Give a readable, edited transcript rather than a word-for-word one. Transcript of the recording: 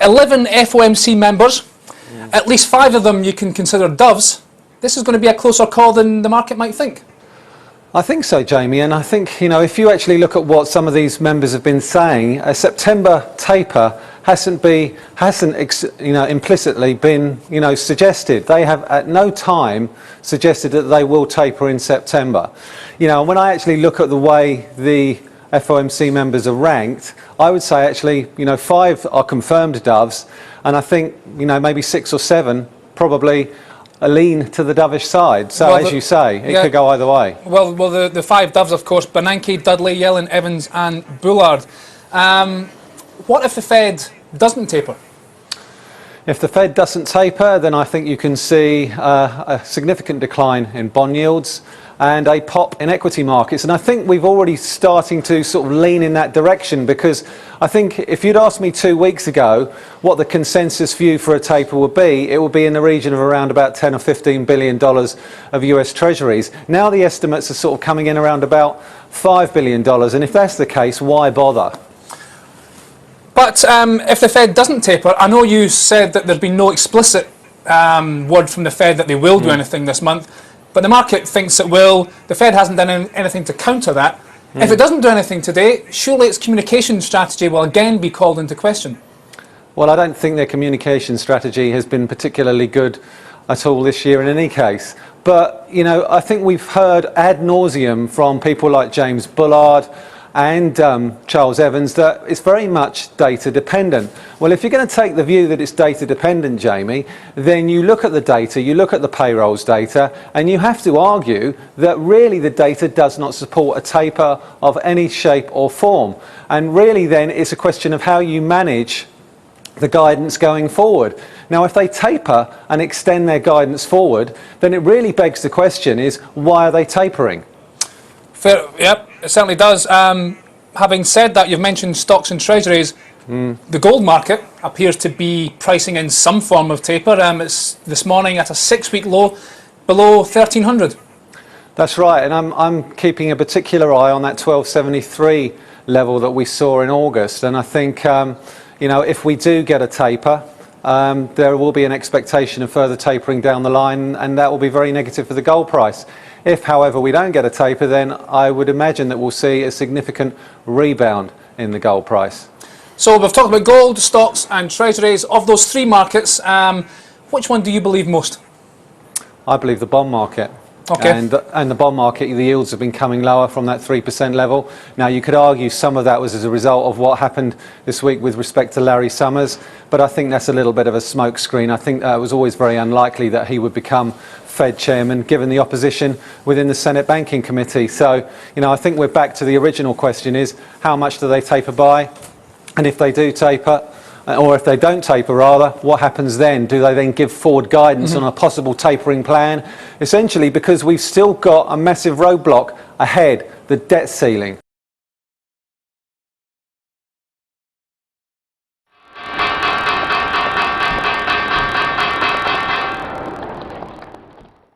11 FOMC members, at least 5 of them you can consider doves. This is going to be a closer call than the market might think. I think so, Jamie, and I think, if you actually look at what some of these members have been saying, a September taper hasn't implicitly been, suggested. They have at no time suggested that they will taper in September. When I actually look at the way the FOMC members are ranked, I would say actually, 5 are confirmed doves, and I think, maybe 6 or 7 probably a lean to the dovish side. So, well, as you say, it could go either way. Well, the 5 doves, of course, Bernanke, Dudley, Yellen, Evans and Bullard. What if the Fed doesn't taper? If the Fed doesn't taper, then I think you can see a significant decline in bond yields and a pop in equity markets. And I think we've already starting to sort of lean in that direction, because I think if you'd asked me 2 weeks ago what the consensus view for a taper would be, it would be in the region of around about $10 or $15 billion of US Treasuries. Now the estimates are sort of coming in around about $5 billion. And if that's the case, why bother? But if the Fed doesn't taper, I know you said that there's been no explicit word from the Fed that they will do anything this month, but the market thinks it will. The Fed hasn't done anything to counter that. If it doesn't do anything today, surely its communication strategy will again be called into question. Well, I don't think their communication strategy has been particularly good at all this year in any case. But, I think we've heard ad nauseum from people like James Bullard and Charles Evans that it's very much data dependent. Well, if you're going to take the view that it's data dependent, Jamie, then you look at the data, you look at the payrolls data, and you have to argue that really the data does not support a taper of any shape or form. And really then it's a question of how you manage the guidance going forward. Now, if they taper and extend their guidance forward, then it really begs the question is, why are they tapering? Fair, yep, it certainly does. Having said that, you've mentioned stocks and treasuries. The gold market appears to be pricing in some form of taper. It's this morning at a 6-week low below 1,300. That's right, and I'm keeping a particular eye on that 1273 level that we saw in August. And I think, if we do get a taper, there will be an expectation of further tapering down the line, and that will be very negative for the gold price. If, however, we don't get a taper, then I would imagine that we'll see a significant rebound in the gold price. So we've talked about gold, stocks and treasuries. Of those 3 markets, which one do you believe most? I believe the bond market. Okay. And the bond market, the yields have been coming lower from that 3% level. Now, you could argue some of that was as a result of what happened this week with respect to Larry Summers, but I think that's a little bit of a smokescreen. I think it was always very unlikely that he would become Fed chairman, given the opposition within the Senate Banking Committee. So, I think we're back to the original question is, how much do they taper by? And if they do taper, or if they don't taper rather, what happens then? Do they then give forward guidance on a possible tapering plan? Essentially, because we've still got a massive roadblock ahead, the debt ceiling.